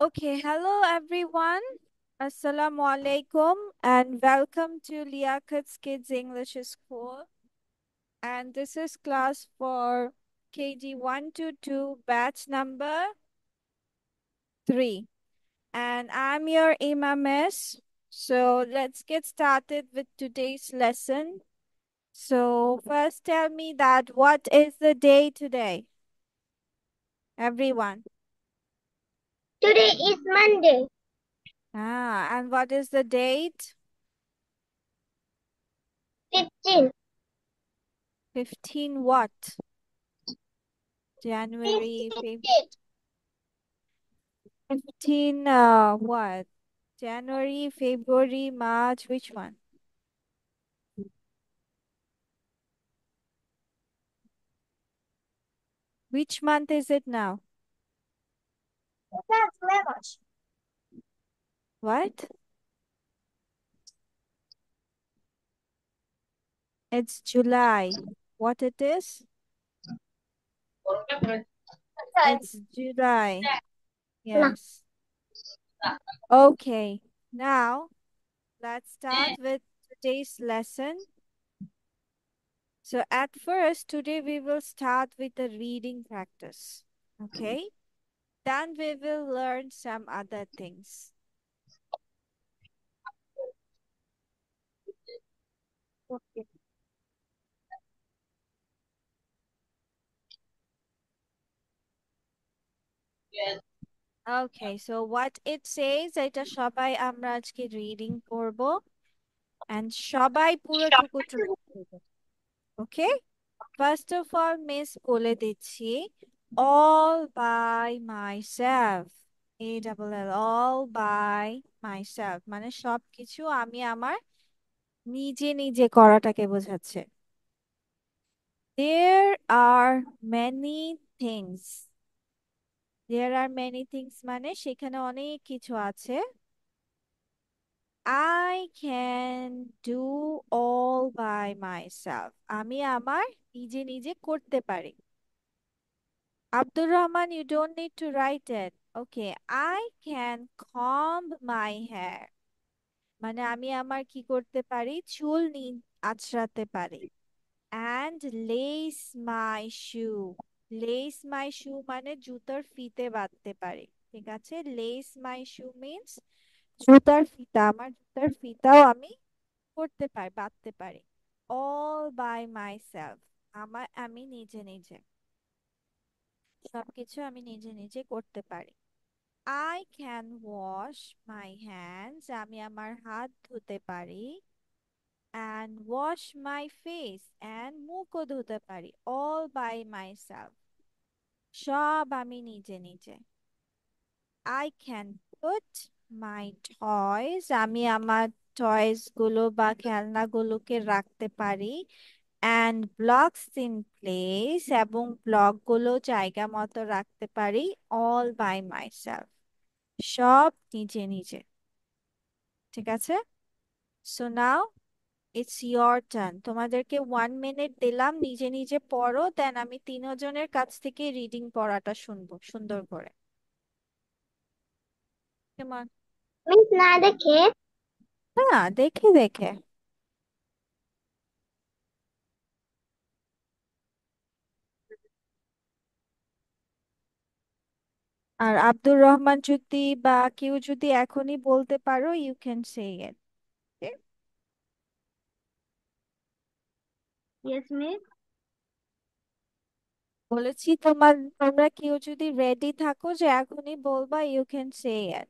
Okay, hello everyone. Assalamu alaikum and welcome to Liakat's Kids English School. And this is class for KG 1 to 2, batch number 3. And I'm your Miss. So let's get started with today's lesson. So first tell me that what is the day today? Everyone. Today is Monday, And what is the date? 15. 15 what? January 15, what? January, February, March, which one? Which month is it now? What? It's July. What it is? It's July. Yes. Okay. Now, let's start with today's lesson. So at first, today we will start with the reading practice. Okay? Then we will learn some other things. Okay. Okay, so what it says, এটা সবাই আমরা আজকে reading করব and সবাই পুরোটুকু try করব। Okay? First of all, miss বলে দিচ্ছি all by myself. all by myself মানে সবকিছু আমি আমার নিজে নিজে করাটাকে বোঝাচ্ছে। There are many things. There are many things মানে সেখানে অনেক কিছু আছে। I can do all by myself. আমি আমার নিজে নিজে করতে পারি। Abdul Rahman, you don't need to write it. Okay, I can comb my hair. মানে আমি আমার কি করতে পারি? চুল আঁচড়াতে পারি। And lace my shoe. Lace my shoe মানে জুতোর ফিতে বাঁধতে পারি। ঠিক আছে? Lace my shoe means জুতার ফিতা। আমার জুতার ফিতাও আমি করতে পারি, বাঁধতে পারি। All by myself. আমি নিজে নিজে সবকিছু আমি নিজে নিজে করতে পারি। I can wash my hands. আমি আমার হাত ধুতে পারি। And wash my face. And মুখও ধুতে পারি। All by myself. সব আমি নিজে নিজে। I can put my toys. আমি আমার টয়েস গুলো বা খেলনাগুলোকে রাখতে পারি and blocks in place এবং ব্লকগুলো জায়গা মতো রাখতে পারি all by myself. সব নিজে নিজে। ঠিক আছে? So now it's your turn. তোমাদেরকে 1 minute দিলাম, নিজে নিজে পড়ো, দেন আমি তিনজনের কাছ থেকে রিডিং পড়াটা শুনবো সুন্দর করে। কেমন? Miss না দেখে না, দেখে দেখে। আর আব্দুর রহমান যদি বা কেউ যদি এখনই বলতে পারো, you can say it. Yes, miss. বলেছি তোমরা কেউ যদি রেডি থাকো যে এখনই বলবা, you can say it.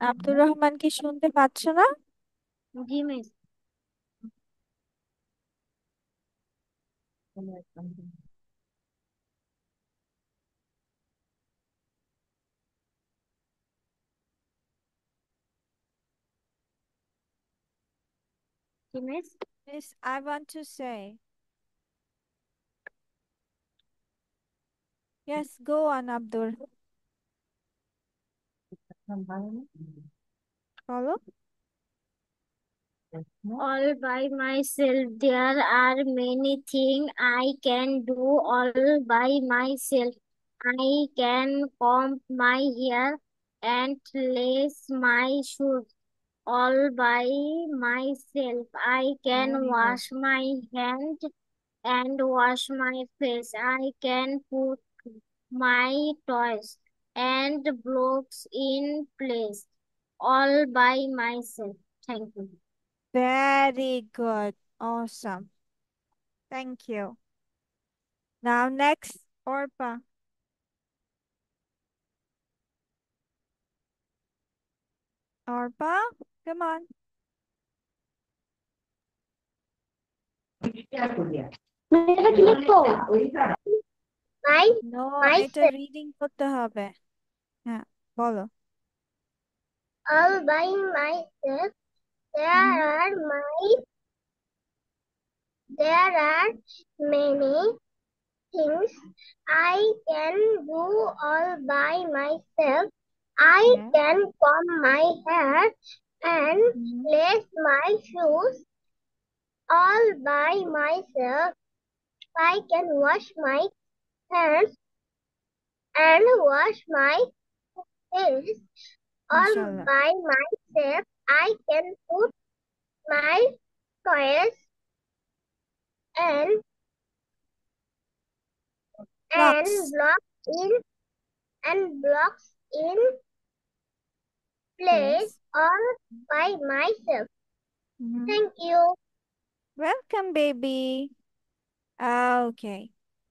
Abdur Rahman কি শুনতে পাচ্ছ না? জি মিস। জি miss. Yes, I want to say. Yes, go on, Abdur. বলো। All by myself. There are many things I can do all by myself. I can comb my hair and lace my shoes all by myself. I can Very good. wash my hands and wash my face. I can put my toys and blocks in place all by myself. Thank you. Very good. Awesome. Thank you. Now next, Orpa. Orpa, come on. মেয়েটা কি লিখবো? My No, এটা myself. Reading করতে হবে। হ্যাঁ, বলো। All by myself. Hmm, There are many things I can do all by myself. I yes. can comb my hair and hmm, lace my shoes all by myself. I can wash my hands and wash my face all মাশাআল্লাহ। by myself. I can put my toys and and Blocks. blocks in blocks in place Place. all by myself. হুম, Thank you. Welcome baby. Okay,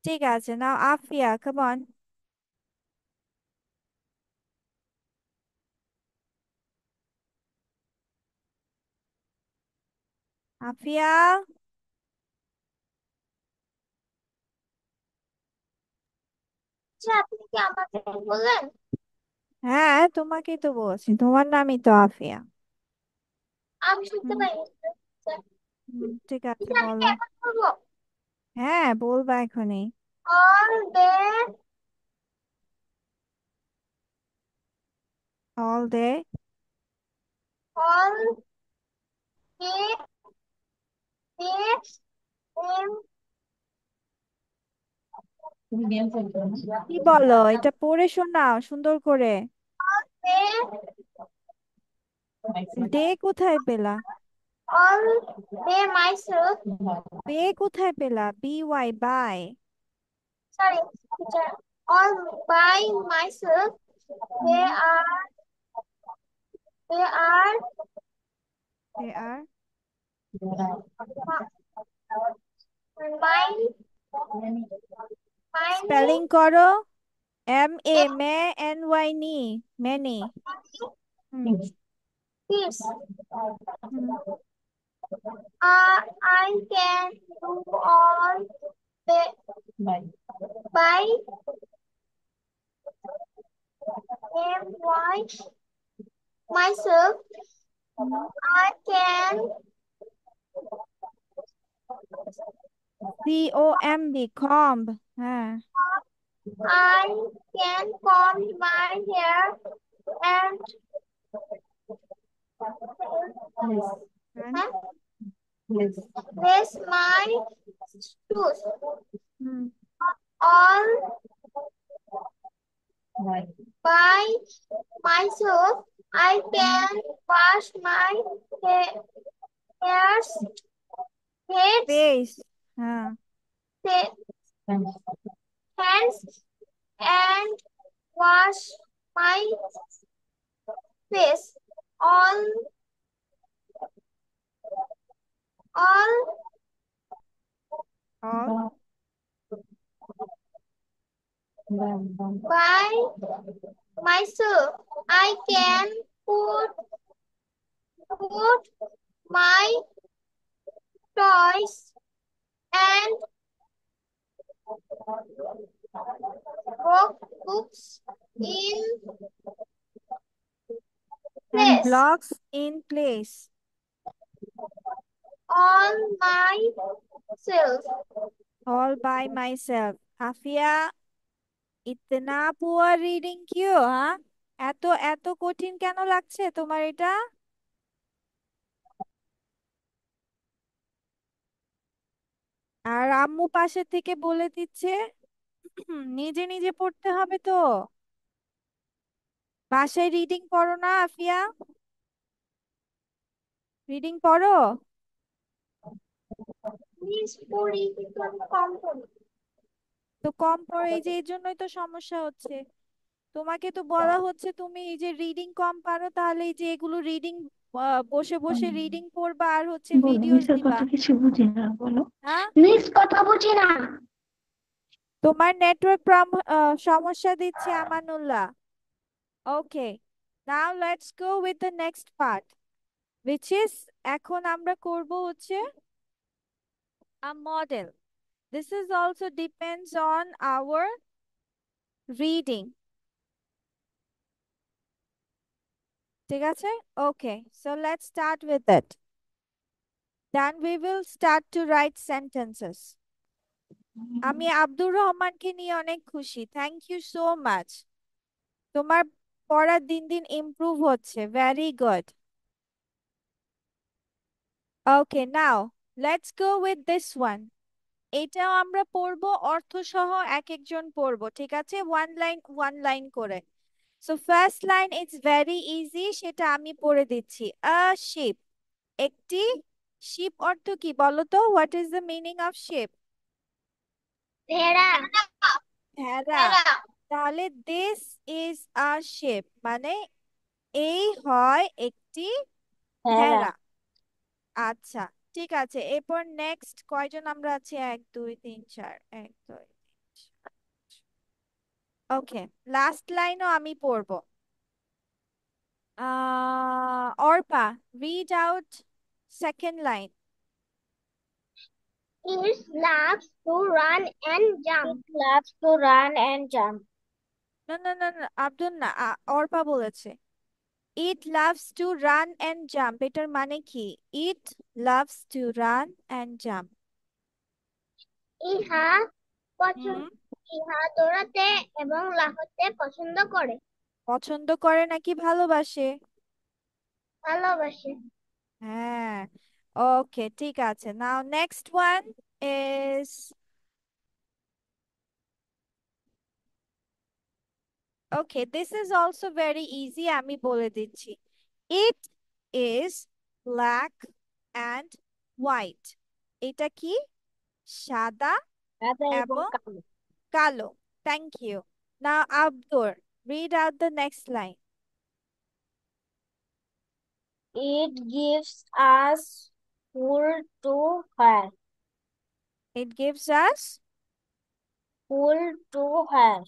ঠিক আছে। Now Afiya, come on. Afiya. আচ্ছা আপনি কি আমাকে বললেন? হ্যাঁ, তোমাকেই তো বলছি, তোমার নামই তো আফিয়া। আমি শুনতে হুম, পাইনি। ঠিক আছে, কিন্তু আমি কি বলো। এখন বলবো? হ্যাঁ, বলবা এখনই। All day, all day. all day, days, in কি বলো, এটা পড়ে শোনাও সুন্দর করে। day, ডে কোথায় পেলা? all day myself. পে কোথায় পেলা? B Y, by. Sorry, teacher. All by myself. They হুম, are, they are they are. mine, spelling mine, করো। এম এ মে এন ওয়াই নি, মেনি। হুম, peace. হুম, I can do all by by myself. হুম। I can C O M B, comb. হ্যাঁ, I can comb my hair and হ্যাঁ, lace my shoes. Hmm. All by myself. I hmm, can wash my hairs, heads, pace. হ্যাঁ, hands and wash my face. All all by myself. I can put my toys and books in and place blocks in place. all myself. All by myself. Afiya, ইতনা poor reading কিও? হ্যাঁ, এত এত কঠিন কেন লাগছে তোমার এটা? আর আম্মু পাশে থেকে বলে দিচ্ছে নিজে নিজে পড়তে হবে তো। বাসায় রিডিং পড়ো না আফিয়া? রিডিং পড়ো? মিস পড়ি কিন্তু আমি কম পড়ি। তো কম পড়ো, এই যে এই জন্যই তো সমস্যা হচ্ছে। তোমাকে তো বলা হচ্ছে তুমি এই যে রিডিং কম পারো, তাহলে এই যে এগুলো রিডিং, বসে বসে রিডিং পড়বা আর হচ্ছে বলো ভিডিওস মিসের দিবা। কথা কিছু বুঝি না, বলো। হ্যাঁ, মিস কথা বুঝি না। তোমার নেটওয়ার্ক সমস্যা দিচ্ছে Amanullah. Okay, now let's go with the next part, which is, এখন আমরা করব হচ্ছে a model. This is also depends on our reading. ঠিক আছে? Okay, so let's start with it. Then we will start to write sentences. আমি আব্দুর রহমানকে নিয়ে অনেক খুশি। Thank you so much. তোমার পড়া দিন দিন ইমপ্রুভ হচ্ছে। Very good. Okay, now let's go with this one. এটাও আমরা পড়বো, অর্থ সহ এক একজন পড়বো, ঠিক আছে? ওয়ান লাইন করে। So first line it's very easy, সেটা আমি পড়ে দিচ্ছি। আ শিপ, একটি শিপ অর্থ কি বলো তো? What is the meaning of sheep? ভেড়া। ভেড়া। ভেড়া। তাহলে দিস ইজ আ শিপ মানে এই হয় একটি ভেড়া। ভেড়া। আচ্ছা, ঠিক আছে। এরপর নেক্সট কয়জন আমরা আছি? এক দুই তিন চার, এক দুই। ওকে, লাস্ট লাইনও আমি পড়বো। Arpa, read out second line. It loves to run and jump. It loves to run and jump. না না না না, আব্দুল না, অর্পা বলেছে। It loves to run and jump, এটার মানে কি? It loves to run and jump. ইহা হুম, পছন্দ ইহা দৌড়াতে এবং লাফাতে পছন্দ করে। পছন্দ করে নাকি ভালোবাসে? ভালোবাসে। হ্যাঁ, ওকে, ঠিক আছে। Now next one is, okay, this is also very easy, আমি বলে দিচ্ছি। It is black and white. এটা কি? সাদা সাদা এবং এবং কালো। কালো। Thank you. Now Abdur, read out the next line. It gives us wool to wear. It gives us Wool to wear.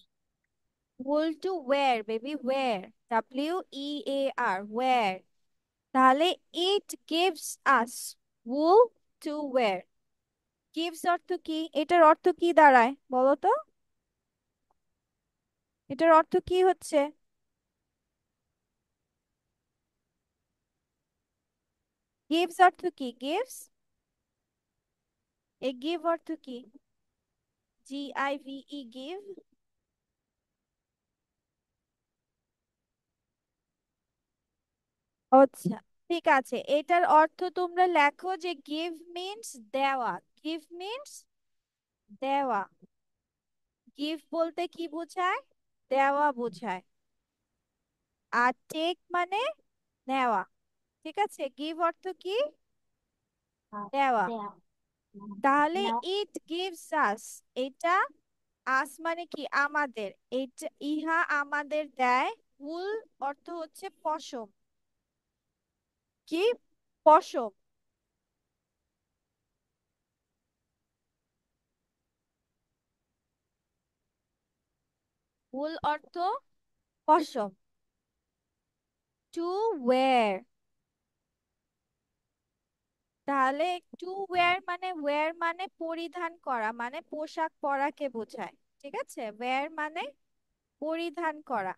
wool to wear, baby, wear. WEAR, wear. তাহলে it gives us wool to wear. gives অর্থ কি? এটার অর্থ কি দাঁড়ায় বলো তো? এটার অর্থ কি হচ্ছে? gives অর্থ কি? gives, এ give অর্থ কি? GIVE, give। আচ্ছা, ঠিক আছে, এটার অর্থ তোমরা লেখো যে give means দেওয়া। give means দেওয়া। give বলতে কি বোঝায়? দেওয়া বোঝায়। আর টেক মানে নেওয়া। ঠিক আছে, গিভ অর্থ কি? দেওয়া। দেয়া। তাহলে নাও। ইট গিভস আস, এটা আস মানে কি? আমাদের। এটা, ইহা আমাদের দেয়। উল অর্থ হচ্ছে পশম। কি? পশম। উল অর্থ পশম। টু ওয়্যার, তাহলে টু ওয়্যার মানে, ওয়্যার মানে পরিধান করা, মানে পোশাক পরাকে বোঝায়। ঠিক আছে, ওয়্যার মানে পরিধান করা।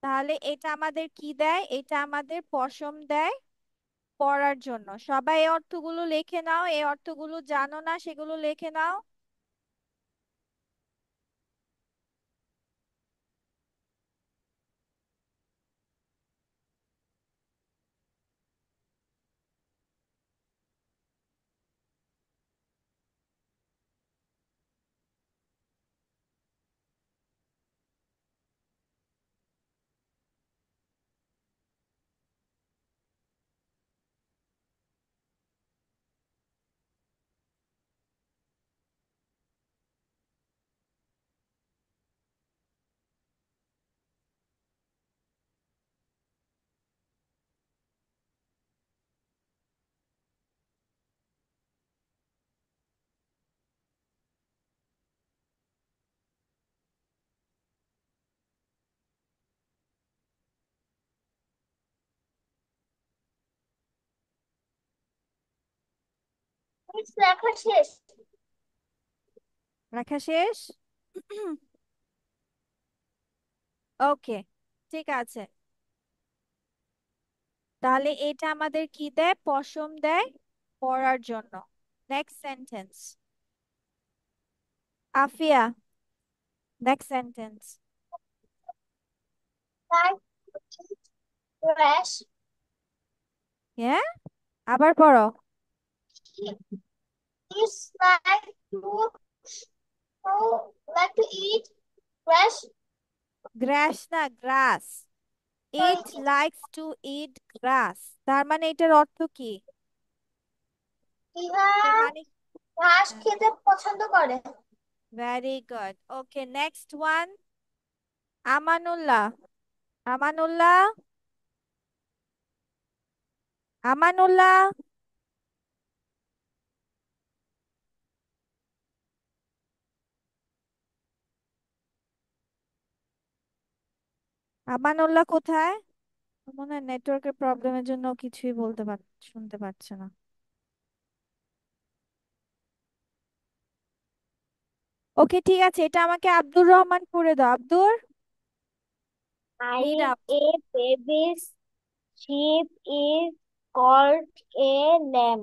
তাহলে এটা আমাদের কি দেয়? এটা আমাদের পশম দেয় পড়ার জন্য। সবাই এই অর্থগুলো লিখে নাও, এই অর্থগুলো জানো না সেগুলো লিখে নাও। It's লেখা শেষ। লেখা শেষ? ওকে, ঠিক আছে। তাহলে এটা আমাদের কি দেয়? পশম দেয় পড়ার জন্য। Next sentence. Afia, next sentence. Like to eat grass. হ্যাঁ, আবার পড়ো। It's like to eat grass. গ্রাস না, গ্রাস। ইট লাইকস টু ইট গ্রাস, তার মানে এটার অর্থ কি? ইহা এটার মানে ঘাস খেতে পছন্দ করে। Very good. Okay, next one. Amanullah, Amanullah, Amanullah, Amanullah কোথায়? মনে হয় নেটওয়ার্কের প্রবলেমের জন্য ও কিছুই শুনতে পাচ্ছে না। ওকে, ঠিক আছে, এটা আমাকে আব্দুর রহমান পড়ে দাও। Abdur, read I up. a baby sheep is called a lamb.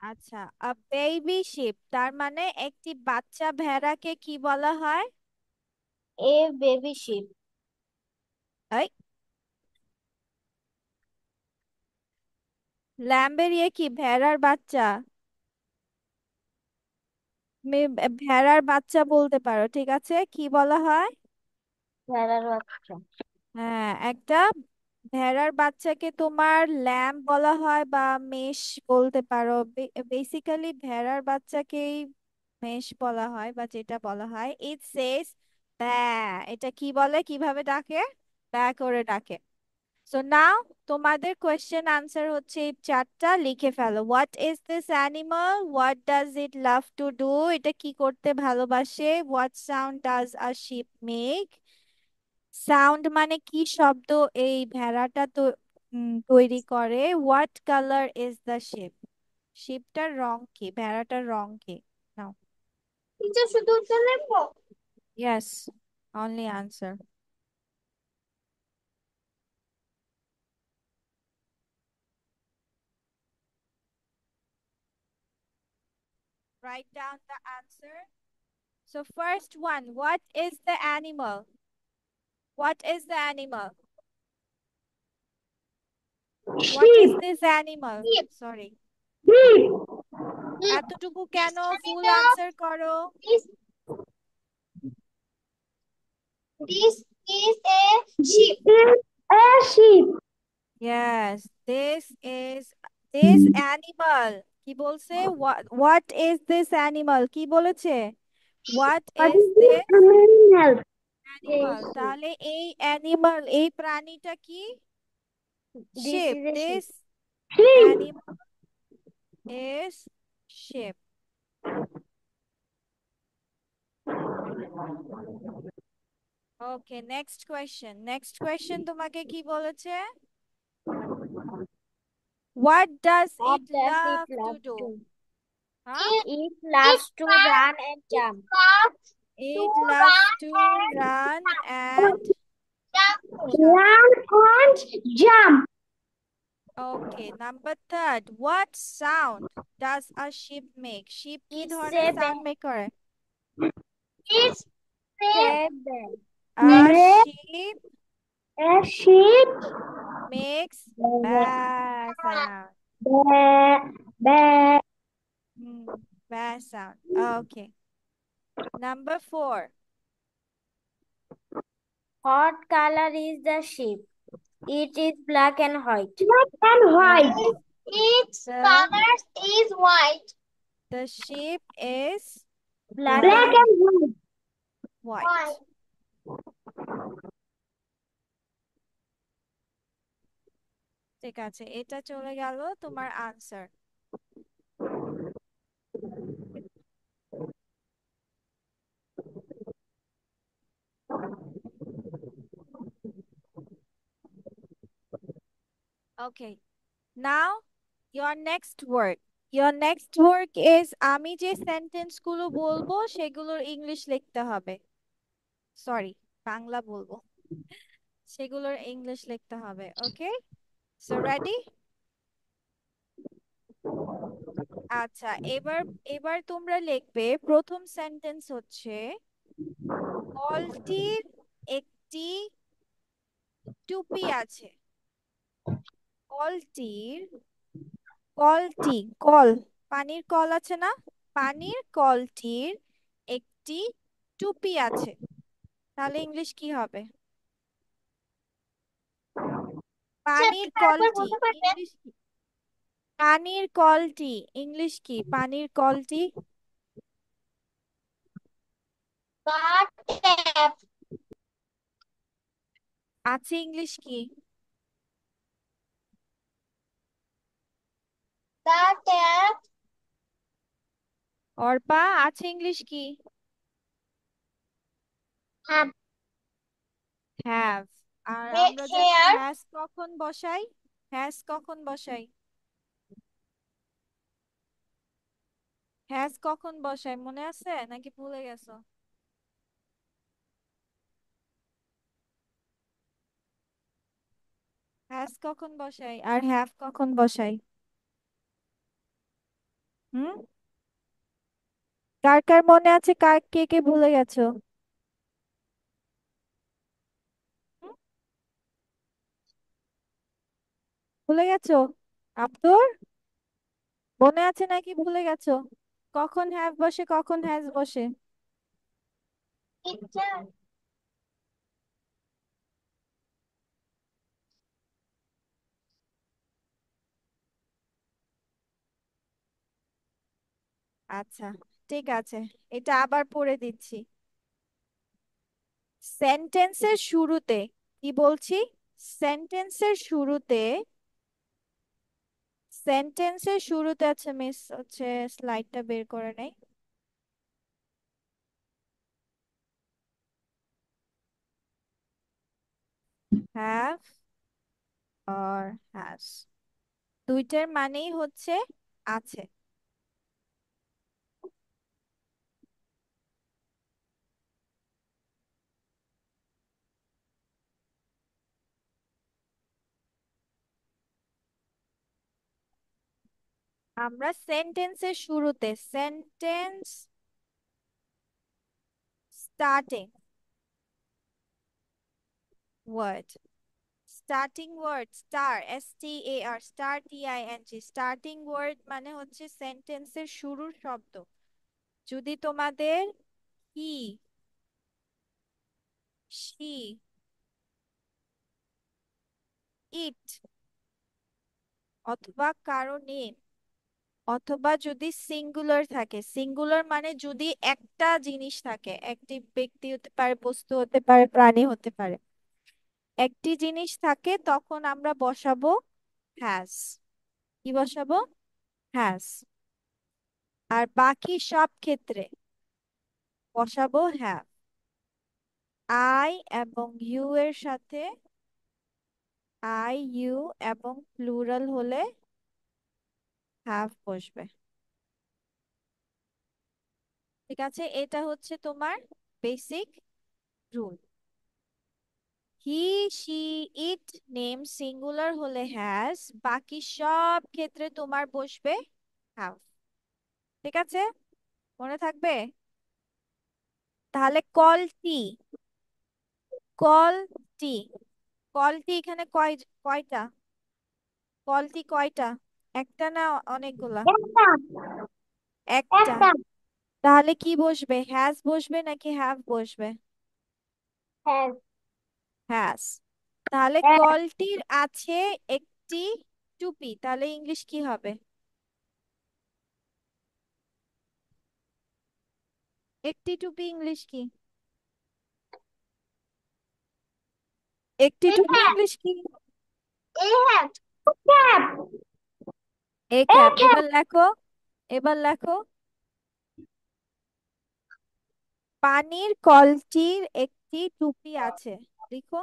আচ্ছা, আ বেবি শিপ তার মানে একটি বাচ্চা ভেড়াকে কি বলা হয়? A baby sheep. এই, ল্যাম্বের ইয়ে কি? ভেড়ার বাচ্চা। ভেড়ার বাচ্চা বলতে পারো, ঠিক আছে, কি বলা হয়? ভেড়ার বাচ্চা। হ্যাঁ, একটা ভেড়ার বাচ্চাকে তোমার ল্যাম্ব বলা হয় বা মেষ বলতে পারো। বেসিক্যালি ভেড়ার বাচ্চাকেই মেষ বলা হয় বা যেটা বলা হয়। ইট সেজ ব্যা। এটা কি বলে, কিভাবে ডাকে? ব্যা করে ডাকে। সো নাও তোমাদের কোয়েশ্চেন আনসার হচ্ছে এই চারটা, লিখে ফেলো। What is this animal? What does it love to do? এটা কি করতে ভালোবাসে? What sound does a sheep make? Sound মানে কি শব্দ এই ভেড়াটা তো তৈরি করে? What colour is the sheep? শিপটার রং কি? ভেড়াটার রং কি? নাও। টিচার শুধু উত্তর লিখবো? Yes, only answer. Write down the answer. So first one, what is the animal? What is the animal? What is Sheep. this animal? Sheep. Sorry. Sheep. এতটুকু কেন? ফুল Animal. আনসার করো। This this is a sheep. This is a sheep. Yes, this animal কি বলছে? What is this animal? কি বলেছে? What What is is this this animal? animal? তাহলে এই animal, এই প্রাণীটা কি? This Sheep. is a sheep. This Sheep. animal is sheep. Okay, next question. Next question তোমাকে কি বলেছে? What does What it does it love to love do? to? হ্যাঁ, It loves to run and jump. To it loves run to and run jump. And jump. Run and jump. Okay, number third, what sound does a sheep make? Sheep কি It's ধরনের a sound make করে? It's seven. A Make sheep a sheep. Makes ব্যা Ba, sound. ba. হুম, ব্যা sound. Okay, number four. What color is the sheep? It is black and white. Black and white. Its The color is white. the sheep is Black black, and white. white. White. ঠিক আছে, এটা চলে গেল তোমার answer. Okay, now your next word. Your next work is আমি যে sentence গুলো বলবো সেগুলোর ইংলিশ লিখতে হবে। সরি, বাংলা বলবো, সেগুলোর ইংলিশ লিখতে হবে। ওকে, সো রেডি? আচ্ছা, এবার এবার তোমরা লিখবে, প্রথম সেন্টেন্স হচ্ছে কলটির একটি টুপি আছে। কলটির, কলটি, কল, পানির কল আছে না, পানির কলটির একটি টুপি আছে। তাহলে ইংলিশ কি হবে? পানির একবার কলটি বলতে পারবেন? ইংলিশ কি? পানির কলটি ইংলিশ কি? পানির কলটি The tap. আছে, ইংলিশ কি? The tap. অর্পা, আছে ইংলিশ কি? Have have. আর red আমরা জানি hair. হ্যাজ কখন বসাই? হ্যাজ কখন বসাই? হ্যাজ কখন বসাই মনে আছে নাকি ভুলে গেছো? হ্যাজ কখন বসাই আর হ্যাভ কখন বসাই? হুম, কার কার মনে আছে, কার কে কে ভুলে গেছো? হুম, ভুলে গেছো? আব্দুর, মনে আছে নাকি ভুলে গেছো? কখন হ্যাভ বসে কখন হ্যাজ বসে? Teacher. আচ্ছা, ঠিক আছে, এটা আবার পড়ে দিচ্ছি। সেন্টেন্সের শুরুতে কি বলছি? সেন্টেন্সের শুরুতে, সেন্টেন্সের শুরুতে আছে, মিস হচ্ছে স্লাইডটা বের করে নেই। হ্যাভ আর হ্যাজ দুইটার মানেই হচ্ছে আছে। আমরা সেন্টেন্সের শুরুতে, sentence starting word, starting word, star, STAR, star TING, starting word মানে হচ্ছে সেন্টেন্সের শুরুর শব্দ। যদি তোমাদের হি, শি, ইট অথবা কারো নেম, অথবা যদি সিঙ্গুলার থাকে, সিঙ্গুলার মানে যদি একটা জিনিস থাকে, একটি ব্যক্তি হতে পারে, বস্তু হতে পারে, প্রাণী হতে পারে, একটি জিনিস থাকে, তখন আমরা বসাবো হ্যাজ। কি বসাবো? হ্যাজ। আর বাকি সব ক্ষেত্রে বসাবো হ্যাভ। আই এবং ইউ এর সাথে, আই ইউ এবং প্লুরাল হলে হ্যাভ বসবে। ঠিক আছে, এটা হচ্ছে তোমার basic rule. He, she, it name singular হলে হ্যাজ, বাকি সব ক্ষেত্রে তোমার বসবে হ্যাভ। ঠিক আছে, মনে থাকবে? তাহলে কলটি, কলটি, কলটি এখানে কয়টা? কলটি কয়টা? একটা না অনেকগুলা? একটা একটা। একটা তাহলে কি বসবে? হ্যাজ বসবে নাকি হ্যাভ বসবে? হ্যাঁ হ্যাজ। তাহলে হ্যাঁ কলটির আছে একটি টুপি, তাহলে ইংলিশ কি হবে? একটি টুপি ইংলিশ কি? একটি এ টুপি হ্যাঁ ইংলিশ কি? এ হ্যাঁ cap A A cap. Cap এবার লেখো, এবার লেখো, পানির কলটির একটি টুপি আছে। লিখো।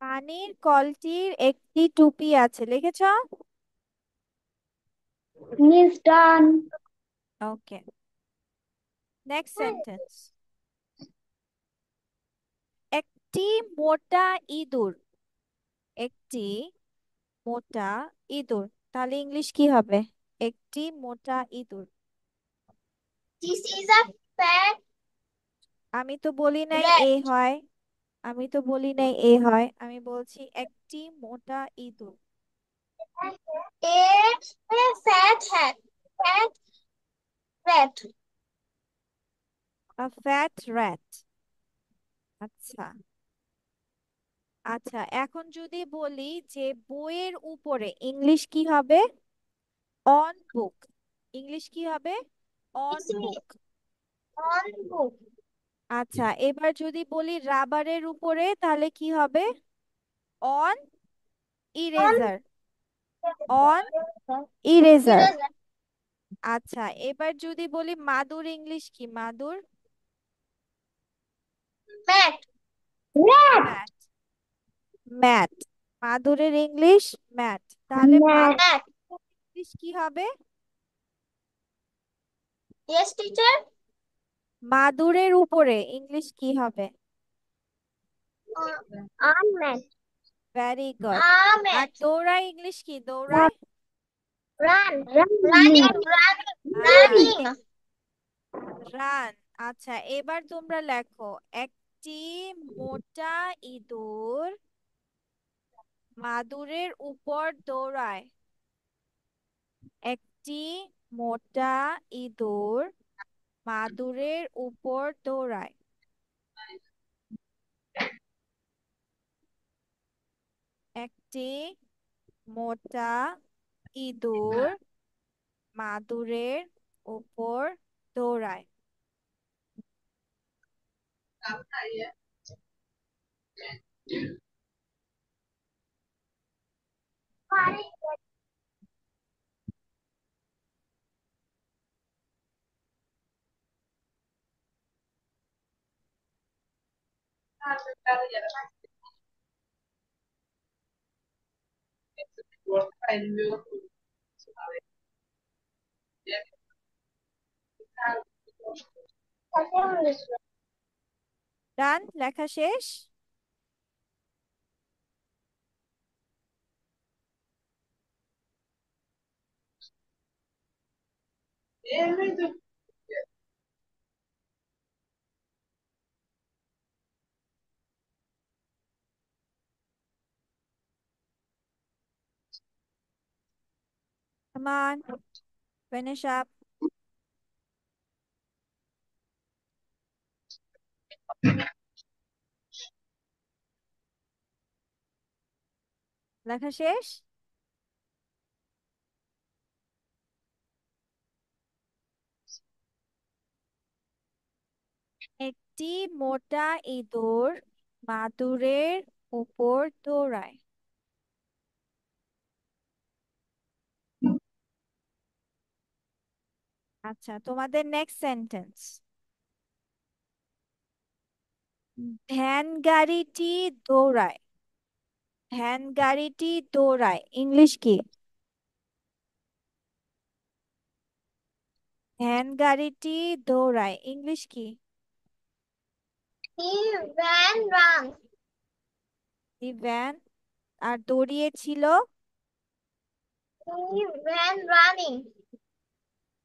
পানির কলটির একটি টুপি আছে, লিখেছ? Miss done. ওকে, নেক্সট সেন্টেন্স। একটি মোটা ইঁদুর, একটি মোটা ইঁদুর, তাহলে ইংলিশ কি হবে? একটি মোটা ইঁদুর। This is a fat আমি তো বলি নাই এ rat. হয়, আমি তো বলি নাই এ হয়, আমি বলছি একটি মোটা ইঁদুর। It's a fat rat. A fat rat। আচ্ছা, আচ্ছা, এখন যদি বলি যে বইয়ের উপরে ইংলিশ কি হবে? On book. ইংলিশ কি হবে? On It's book. on book. আচ্ছা, এবার যদি বলি রাবারের উপরে তাহলে কি হবে? On On eraser. On eraser. eraser. আচ্ছা, এবার যদি বলি মাদুর, ইংলিশ কি মাদুর? Mat. Rat. ম্যাট। ম্যাট। মাদুরের ইংলিশ ম্যাট। তাহলে Mat. মাদুর ইংলিশ কি হবে? Yes, teacher. মাদুরের উপরে ইংলিশ কি হবে? On mat. Very good. আর Mat. দৌড়ায় ইংলিশ কি দৌড়ায়? Run. Running. হ্যাঁ, Running. রান। আচ্ছা, এবার তোমরা লেখো একটি মোটা ইঁদুর মাদুরের উপর দৌড়ায়। একটি মোটা ইঁদুর মাদুরের উপর দৌড়ায়। একটি মোটা ইঁদুর মাদুরের উপর দৌড়ায়। ডান, লেখা শেষ। Come on, finish up. লেখা শেষ। একটি মোটা ইঁদুর মাদুরের উপর দৌড়ায়। আচ্ছা, তোমাদের নেক্সট সেন্টেন্স। ভ্যান গাড়িটি দৌড়ায়। ভ্যান গাড়িটি দৌড়ায়, ইংলিশ কি? ভ্যান গাড়িটি দৌড়ায়, ইংলিশ কি? He ran run. The van. আর দৌড়িয়েছিল? He ran running.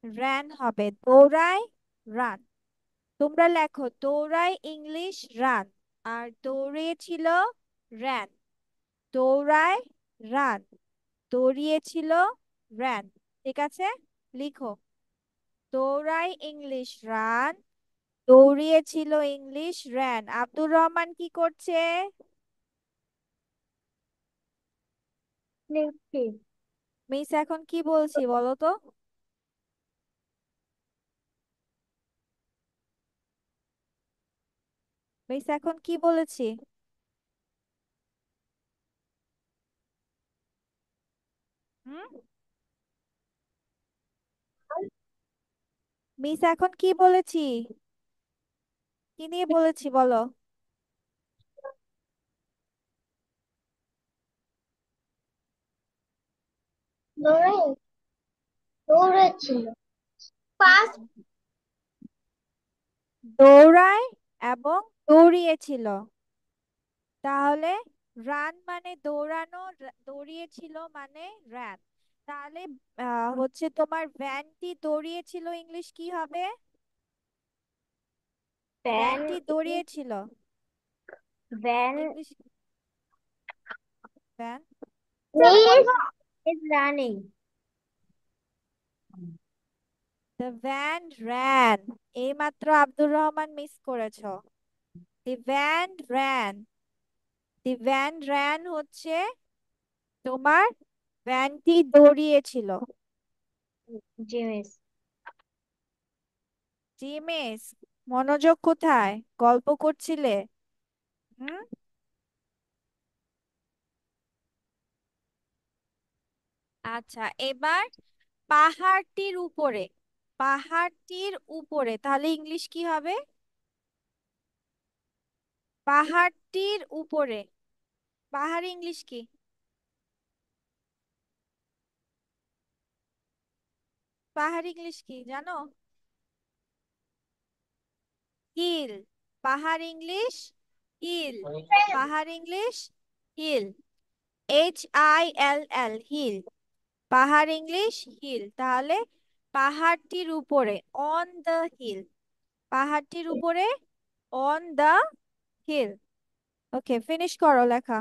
র্যান হবে, দৌড়ায় রান। তোমরা লেখো দৌড়ায় ইংলিশ রান, আর দৌড়িয়েছিল র্যান। দৌড়ায় রান, দৌড়িয়েছিল র্যান। ঠিক আছে, লিখো। দৌড়ায় ইংলিশ রান, দৌড়িয়েছিল ইংলিশ র্যান। আব্দুর রহমান কি করছে? লিখছি। মিস এখন কি বলছি বলো তো? মিস এখন কি বলেছি? হুম, মিস এখন কি বলেছি? কি নিয়ে বলেছি বলো? দৌড়াই দৌড়াচ্ছিল পাঁচ। হুম, দৌড়ায় এবং দৌড়িয়েছিল। তাহলে রান মানে দৌড়ানো, দৌড়িয়েছিল মানে রান। তাহলে হচ্ছে তোমার ভ্যানটি দৌড়িয়েছিল, ইংলিশ কি হবে? ভ্যান ভ্যানটি দৌড়িয়েছিল, van English van. is running. The van ran. এইমাত্র আব্দুর রহমান মিস করেছো। The van ran. The van ran হচ্ছে তোমার ভ্যানটি দৌড়িয়েছিল। জিমিস। জিমিস, মনোযোগ কোথায়? গল্প করছিলে? হুম। আচ্ছা, এবার পাহাড়টির উপরে। পাহাড়টির উপরে, তাহলে ইংলিশ কি হবে? পাহাড়টির উপরে। পাহাড় ইংলিশ কি? পাহাড় ইংলিশ কি জানো? হিল। পাহাড় ইংলিশ হিল। পাহাড় ইংলিশ হিল। HILL, hill. পাহাড় ইংলিশ হিল। তাহলে পাহাড়টির উপরে, অন দ্য হিল। পাহাড়টির উপরে, on the hill. Okay, finish করো লেখা।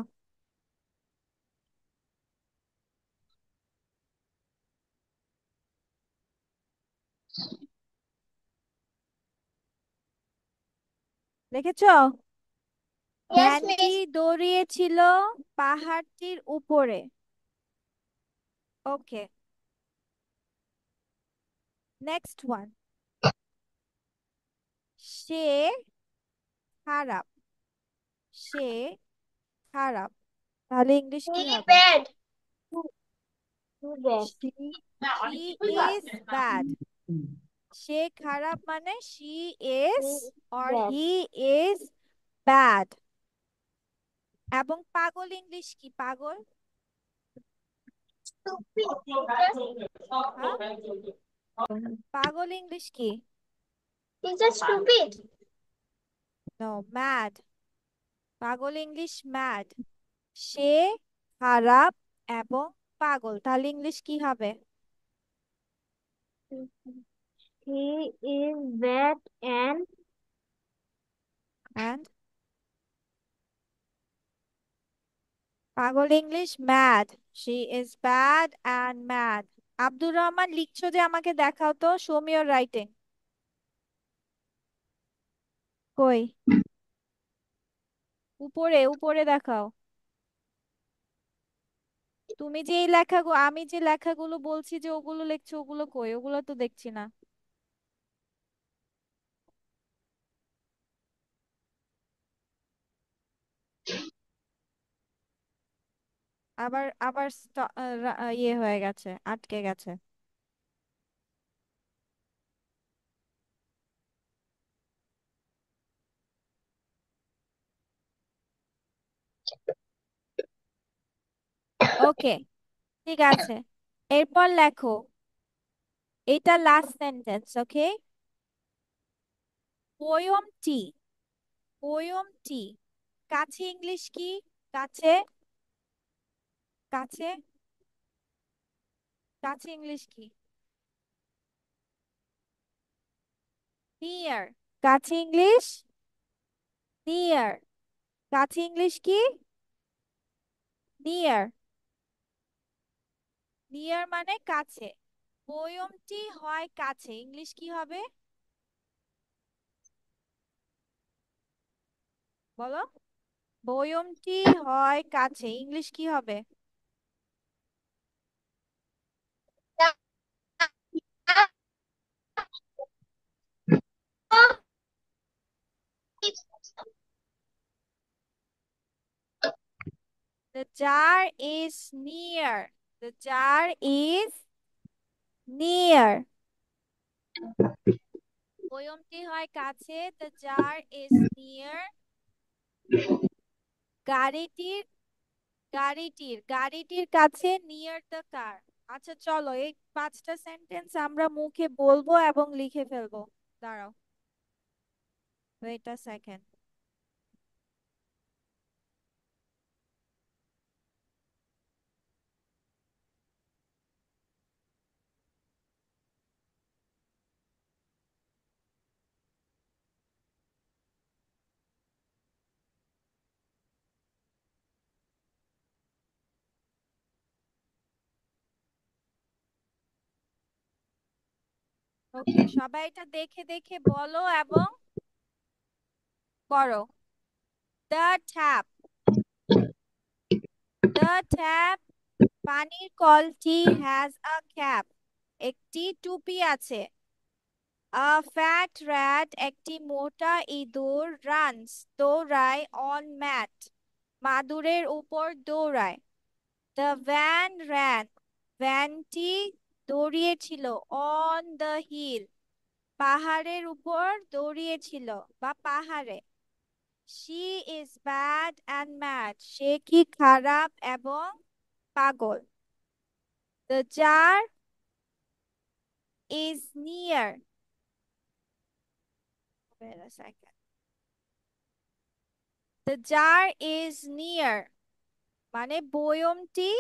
লিখেছো? Yes, ভ্যানটি miss. দৌড়িয়েছিল পাহাড়টির উপরে। ওকে, নেক্সট ওয়ান। সে খারাপ। সে খারাপ, তাহলে ইংলিশ কি Very হবে? bad. Too bad. She she is bad. সে খারাপ মানে she is or Bad. He is bad. এবং পাগল ইংলিশ কি? পাগল, Stupid. হ্যাঁ, পাগল ইংলিশ কি? Teacher, stupid. No, mad. পাগল ইংলিশ ম্যাড। সে খারাপ এবং পাগল, তাহলে ইংলিশ কি হবে? He is bad and And পাগল English mad. She is bad and mad. Abdur Rahman লিখছো যে, আমাকে দেখাও তো, শো মি ইওর রাইটিং। কই? উপরে উপরে দেখাও। তুমি যে এই লেখাগুলো, আমি যে লেখাগুলো বলছি যে ওগুলো লিখছো, ওগুলো কই? ওগুলো তো দেখছি না। আবার আবার ইয়ে হয়ে গেছে, আটকে গেছে। ওকে, ঠিক আছে। এরপর লেখো, এটা লাস্ট সেন্টেন্স, ওকে? পোয়মটি। পোয়মটি কাছে ইংলিশ কি? কাছে, কাছে, কাছে ইংলিশ কি? নিয়ার। কাছে ইংলিশ নিয়ার। কাছে ইংলিশ কি? নিয়ার। নিয়ার মানে কাছে। পোয়মটি হয় কাছে, ইংলিশ কি হবে বলো? পোয়মটি হয় কাছে, ইংলিশ কি হবে? The jar is near. The jar is near. বয়মটি হয় কাছে। The jar is near. গাড়িটির গাড়িটির কাছে নিয়ার দ্য কার। আচ্ছা চলো এই 5টা সেন্টেন্স আমরা মুখে বলবো এবং লিখে ফেলবো। দাঁড়াও, ওয়েট আ সেকেন্ড। ওকে, সবাই এটা দেখে দেখে বলো এবং করো। The tap. দ্য ট্যাপ, পানির কলটি, হ্যাজ আ ক্যাপ, একটি টুপি আছে। আ ফ্যাট র্যাট, একটি মোটা ইঁদুর, রানস, দৌড়ায়, অন ম্যাট, মাদুরের উপর দৌড়ায়। দ্য ভ্যান র্যান, ভ্যানটি দৌড়িয়েছিল, অন দ্য হিল, পাহাড়ের উপর দৌড়িয়েছিল বা পাহাড়ে। She is bad and mad, সে কি খারাপ এবং পাগল। The jar is near. Wait a second. The jar is near মানে বয়মটি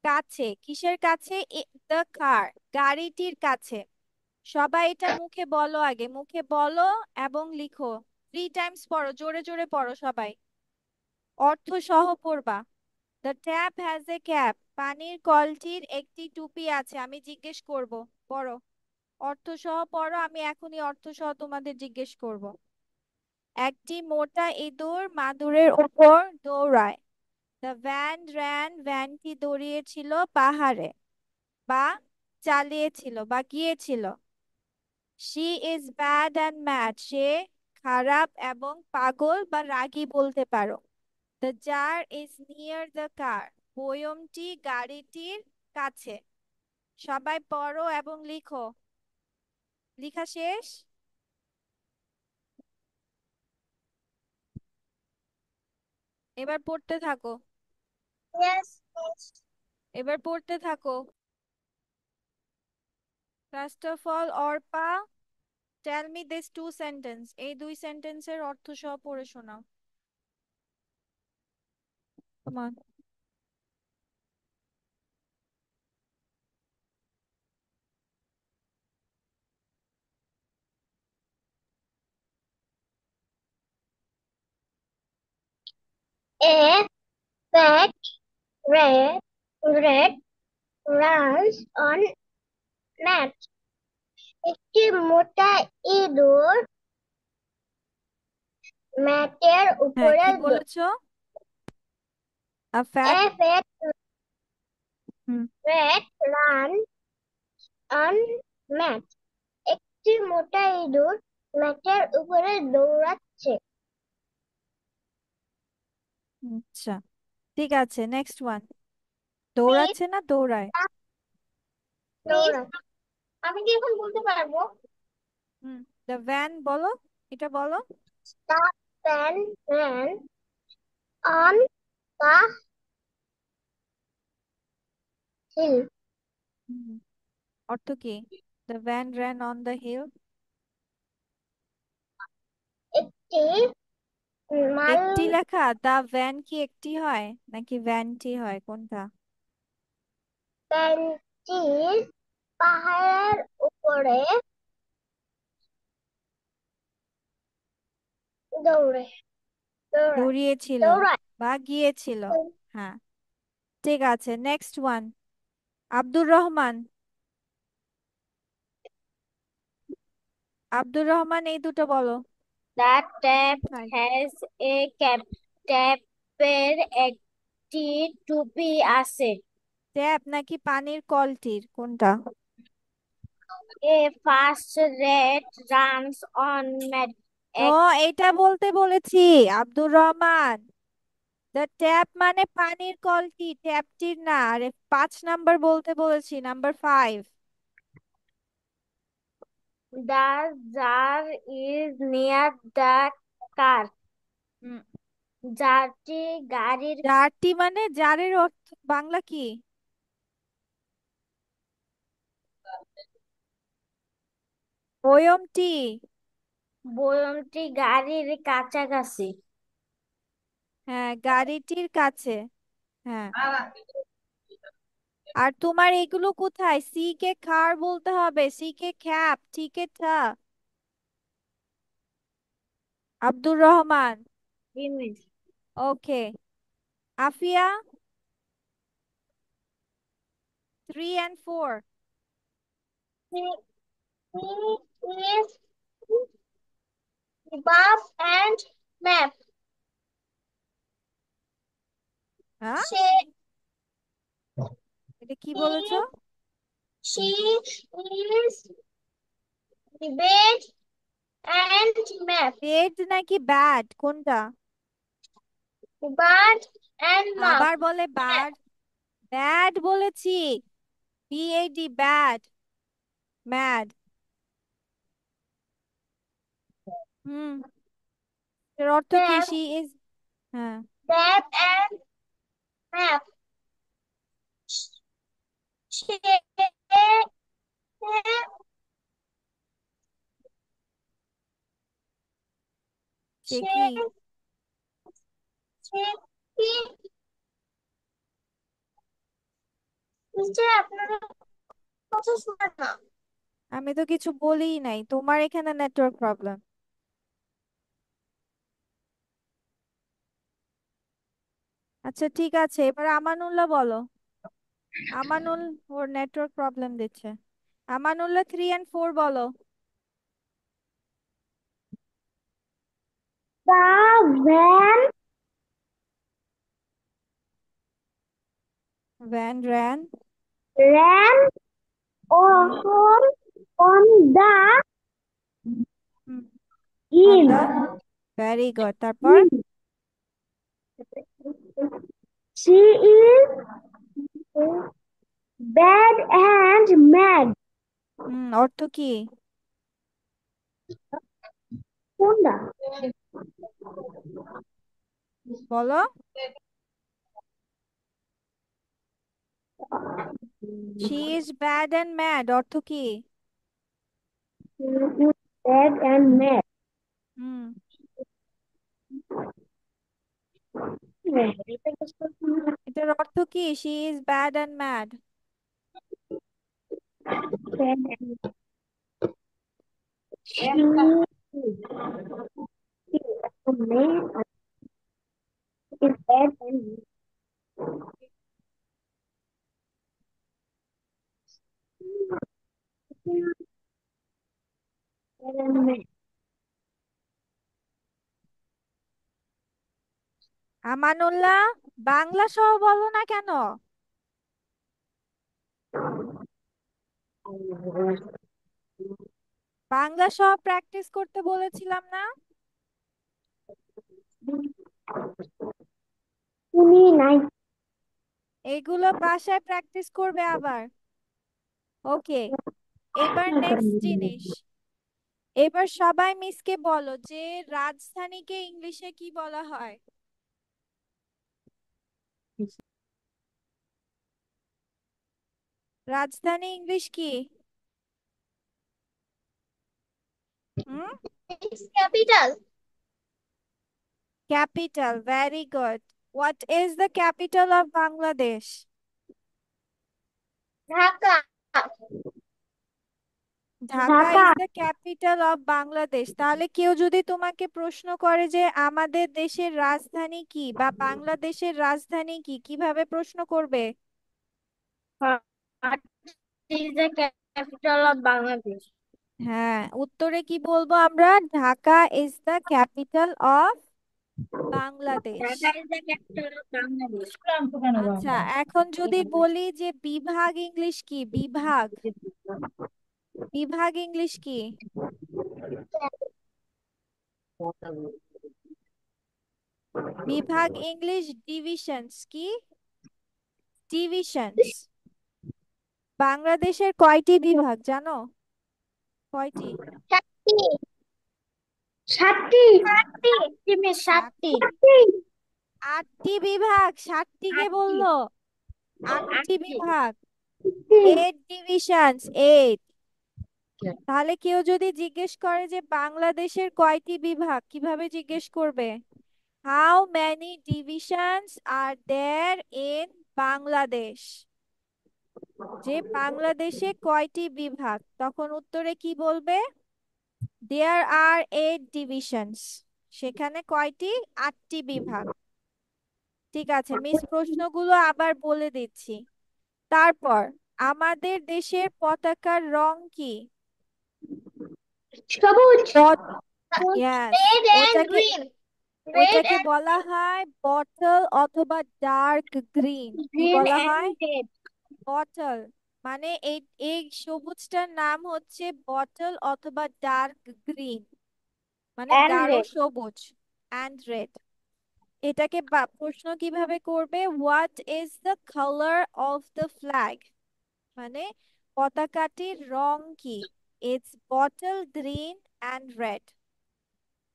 কাছে। কিসের কাছে? দ্য কার, গাড়িটির কাছে। সবাই এটা মুখে বলো, আগে মুখে বলো এবং লিখো। 3 টাইমস পড়ো, জোরে জোরে পড়ো সবাই, অর্থ সহ পড়বা। The tap has A cap, পানির কলটির একটি টুপি আছে। আমি জিজ্ঞেস করব, পড়ো, অর্থ সহ পড়ো, আমি এখনই অর্থ সহ তোমাদের জিজ্ঞেস করব। একটি মোটা ইঁদুর মাদুরের উপর দৌড়ায়। দ্য ভ্যান র্যান, ভ্যানটি দৌড়িয়েছিল পাহাড়ে বা চালিয়েছিল বা গিয়েছিল। She is bad and mad, সে খারাপ এবং পাগল বা রাগী বলতে পারো। The jar is near the car, বয়মটি গাড়িটির কাছে। সবাই পড়ো এবং লিখো। লেখা শেষ? এবার পড়তে থাকো। Yes. এবার পড়তে থাকো। First of all, Arpa, tell me this two sentence, এই 2 সেন্টেন্সের অর্থ সহ পড়ে শোনাও। তোমার A fat rat runs on mat. একটি মোটা ইঁদুর ম্যাটের হ্যাঁ, উপরে কি বলেছো? A fat, A fat hmm, rat runs on mat. একটি মোটা ইঁদুর ম্যাটের উপরে দৌড়াচ্ছে। আচ্ছা ঠিক আছে, নেক্সট ওয়ান। মিস দৌড়াচ্ছে না দৌড়ায়? দৌড়াচ্ছে। আমি কি এখন বলতে পারবো? হুম, দ্য ভ্যান বলো, এটা বলো। The van ran on the hill. হুম, অর্থ কি? The van ran on the hill. একটি মাল একটি লেখা, দা ভ্যান কি একটি হয় নাকি ভ্যানটি হয়, কোনটা? ভ্যানটি পাহাড়ের উপরে দৌড়ে দৌড়ায় দৌড়িয়েছিল দৌড়ায়। বা গিয়েছিল। হ্যাঁ, ঠিক আছে, নেক্সট ওয়ান। আব্দুর রহমান, আব্দুর রহমান এই দুটো বলো। The tap Right. has a cap. ট্যাপের একটি টুপি আছে। ট্যাপ নাকি পানির কলটির, কোনটা? A fast rat runs on mat. নো, এটা বলতে বলেছি। আব্দুর রহমান, দ্য ট্যাপ মানে পানির কলটি, ট্যাপটির না। আরে 5 নাম্বার বলতে বলেছি, number 5। The jar is near the car. জারটি গাড়ির জারটি মানে জারের অর্থ বাংলা কি? বয়মটি। বয়মটি গাড়ির কাছাকাছি। হ্যাঁ, গাড়িটির কাছে। হ্যাঁ। আর তোমার এগুলো কোথায়? সি কে খার বলতে হবে, সি কে খ্যাপ, ঠিক কে ঠা। Abdur Rahman. Image. Okay. Afia, 3 and 4। He is buff and map. হ্যাঁ, She এটা কি বলেছো? he she is bed and map. Bed নাকি ব্যাড, কোনটা? Bird and map. আবার বলে ব্যাড। ব্যাড বলেছি, BAD, ব্যাড, ম্যাড। হুম, এর অর্থ কি? Map. She is. হ্যাঁ, Map and map. She say she কি? she he নিশ্চয় আপনারা কথা শোনেন না। আমি তো কিছু বলিই নাই, তোমার এখানে নেটওয়ার্ক প্রবলেম। আচ্ছা ঠিক আছে, এবার আমানুল্লাহ বলো। আমানুল, ওর নেটওয়ার্ক প্রবলেম দিচ্ছে। আমানুল্লাহ, 3 and 4 বলো। The van van ran. ran হুম। on the হুম, অন hill. দা। ভেরি গুড, তারপর? She is bad and mad. হুম, অর্থ কি? কোনটা? বলো। She is bad and mad, অর্থ কি? She is bad and mad. হুম, এটার অর্থ কি? She is bad and mad. Bad and she is mad is bad and mad. Amanullah, Bangla সহ বলো না কেন? বাংলা সহ প্র্যাকটিস করতে বলেছিলাম না? শুনি নাই। এগুলো বাসায় প্র্যাকটিস করবে আবার। ওকে, এবার নেক্সট জিনিস। এবার সবাই মিসকে বলো যে রাজধানীকে ইংলিশে কি বলা হয়? রাজধানী ইংলিশ কি? হুম, It's capital. Capital, very good. What is the capital of Bangladesh? Dhaka. Dhaka Dhaka. Is the capital of Bangladesh. তাহলে কেউ যদি তোমাকে প্রশ্ন করে যে আমাদের দেশের রাজধানী কি বা বাংলাদেশের রাজধানী কি, কিভাবে প্রশ্ন করবে? What is the capital of Bangladesh? হ্যাঁ, উত্তরে কি বলবো আমরা? Dhaka is the capital of Bangladesh. Dhaka is the capital of Bangladesh. আচ্ছা, এখন যদি বলি যে বিভাগ ইংলিশ কি? বিভাগ, বিভাগ ইংলিশ কি? বিভাগ ইংলিশ ডিভিশনস কি? ডিভিশনস। বাংলাদেশের কয়টি বিভাগ জানো? কয়টি? সাতটি। সাতটি। সাতটি। সাতটি। সাতটি। আটটি বিভাগ, ষাটটিকে আটটি। বললো। আটটি আটটি। বিভাগ। Eight divisions, eight. তাহলে কেউ যদি জিজ্ঞেস করে যে বাংলাদেশের কয়টি বিভাগ, কিভাবে জিজ্ঞেস করবে? How many divisions are there in Bangladesh? যে বাংলাদেশে কয়টি বিভাগ, তখন উত্তরে কি বলবে? There are eight divisions. সেখানে কয়টি? আটটি বিভাগ। ঠিক আছে, মিস প্রশ্নগুলো আবার বলে দিচ্ছি। তারপর, আমাদের দেশের পতাকার রং কি? সবুজ। ইয়েস। রেড এন্ড ওটাকে গ্রিন। রেড ওটাকে বলা হয় বটল অথবা ডার্ক গ্রিন। কি গ্রিন বলা এন্ড হয়? রেড। বটল। মানে এই এই সবুজটার নাম হচ্ছে বটল অথবা ডার্ক গ্রিন, মানে এন্ড গাঢ় রেড। সবুজ। And red. এটাকে প্রশ্ন কিভাবে করবে? What is the colour of the flag? মানে পতাকাটির রং কি? It's bottle green and red.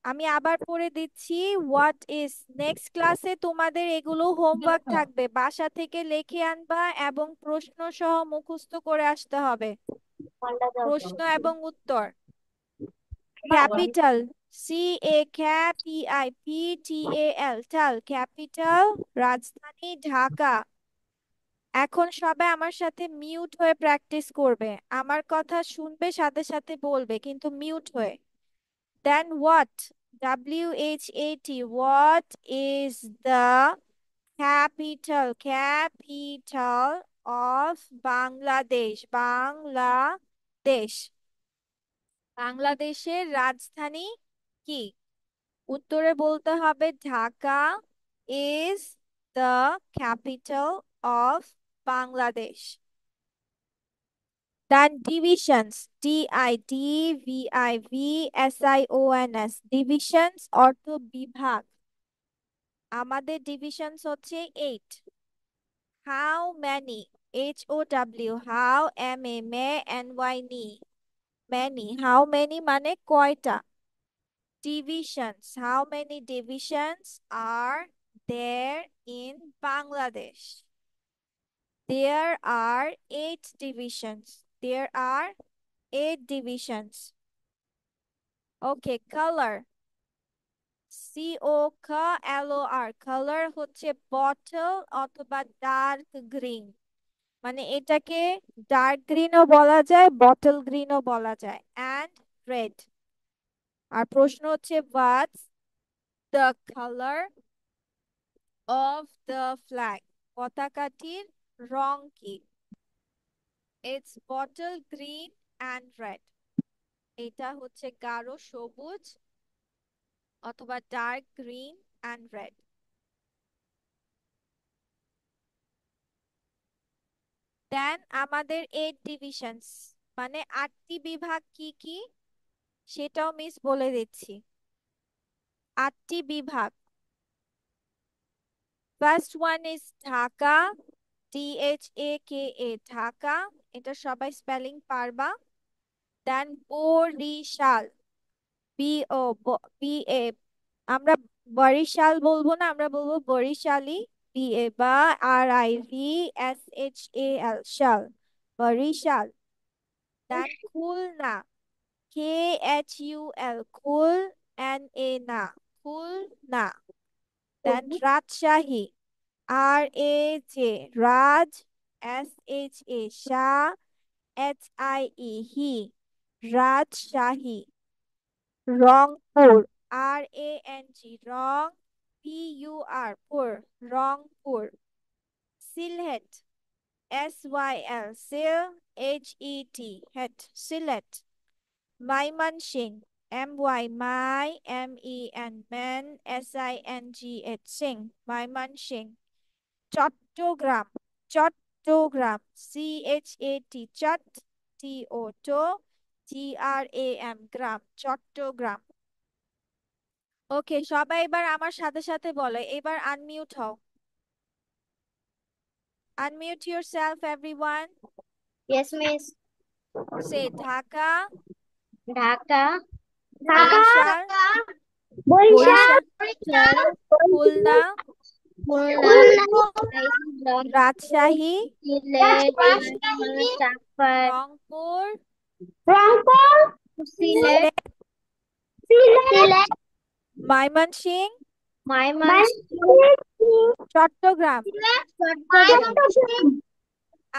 আমি আবার পড়ে দিচ্ছি। What is. নেক্সট ক্লাসে তোমাদের এগুলো হোমওয়ার্ক থাকবে, বাসা থেকে লিখে আনবা এবং প্রশ্ন সহ মুখস্থ করে আসতে হবে। প্রশ্ন এবং উত্তর। ক্যাপিটাল। CAPITAL, টাল, ক্যাপিটাল। রাজধানী ঢাকা। এখন সবাই আমার সাথে মিউট হয়ে প্র্যাকটিস করবে, আমার কথা শুনবে, সাথে সাথে বলবে, কিন্তু মিউট হয়ে। Then what? WHAT. What is the capital of Bangladesh? Bangladesh. বাংলাদেশের রাজধানী কি? উত্তরে বলতে হবে Dhaka is the capital of Bangladesh. Then divisions. DIVIVSIONS. Divisions অর্থ বিভাগ। আমাদের ডিভিশনস হচ্ছে 8। How many? HOW. How MANY. Many. How many মানে কয়টা? Divisions. How many divisions are there in Bangladesh? There are 8 divisions. There are 8 divisions. Okay, color. COLOR. Colour হচ্ছে bottle অথবা dark green, মানে এটাকে ডার্ক গ্রিনও বলা যায়, bottle গ্রিনও বলা যায়। And red. আর প্রশ্ন হচ্ছে what's the colour of the flag? পতাকাটির রং কি? It's bottle green and red. এটা হচ্ছে গাঢ় সবুজ অথবা dark green and red. Then আমাদের 8 ডিভিশনস, মানে 8টি বিভাগ কি কি সেটাও মিস বলে দিচ্ছি। 8টি বিভাগ। First one is Dhaka. DHAKA, Dhaka. এটা সবাই স্পেলিং পারবা। দেন বরিশাল। BO, আমরা বরিশাল বলবো না, আমরা বলবো বরিশালি। বা RIVSHAL, শাল। বরিশাল। দেন খুলনা। KHUL, খুল। NA, না, খুলনা। দেন রাজশাহী। RAJ, রাজ। SHA, শাহ। HIE, হি, রাজশাহী। রংপুর। RANG, রং। PUR, পুর, রংপুর। সিলহেট। SYL, সিল। HET, হেট, Sylhet. Mymensingh. MY, MEN, SINGH, সিং, মাইমনসিং। চট্টগ্রাম। চট্টগ্রাম। CHAT, চট। TO, টো। GRAM, গ্রাম, চট্টগ্রাম। ওকে, সবাই এবার আমার সাথে সাথে বলো। এবার আনমিউট হও। Unmute yourself, everyone. Yes, miss. Say Dhaka, Dhaka, Borishal, Barishal, Borishal, Khulna, Khulna, Khulna, Rajshahi, Sylhet, Chapai, Rangpur, Rangpur, Sylhet, Sylhet, Sylhet, Mymensingh, Mymensingh, Chattogram। Chittagong,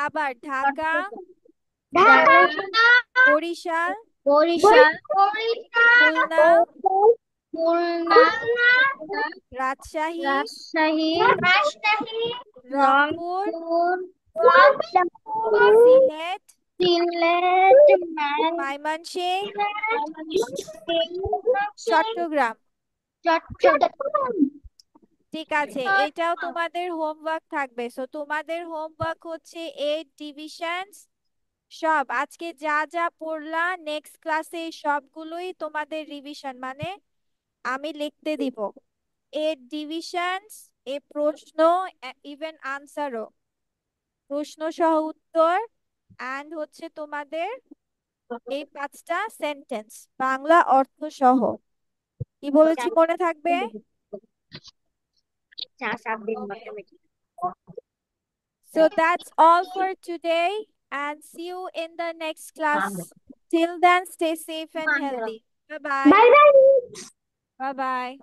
আবার ঢাকা, ঢাকা, বরিশাল, বরিশাল, খুলনা, খুলনা, রাজশাহী, রাজশাহী, রংপুর, রংপুর, সিলেট, সিলেট, ময়মনসিংহ, ময়মনসিংহ, চট্টগ্রাম। চট্টগ্রাম। ঠিক আছে, এটাও তোমাদের হোমওয়ার্ক থাকবে। সো তোমাদের হোমওয়ার্ক হচ্ছে 8 ডিভিশনস। সব আজকে যা যা পড়লা নেক্সট ক্লাসে সবগুলোই তোমাদের রিভিশন, মানে আমি লিখতে দিব 8 ডিভিশনস, এ প্রশ্ন, ইভেন আনসারও, প্রশ্ন সহ উত্তর, এন্ড হচ্ছে তোমাদের এই 5টা সেন্টেন্স বাংলা অর্থ সহ। কি বলেছি মনে থাকবে? ওকে, so that's all for today and see you in the next class. Till then, stay safe and healthy. Bye bye. Bye bye. Bye bye.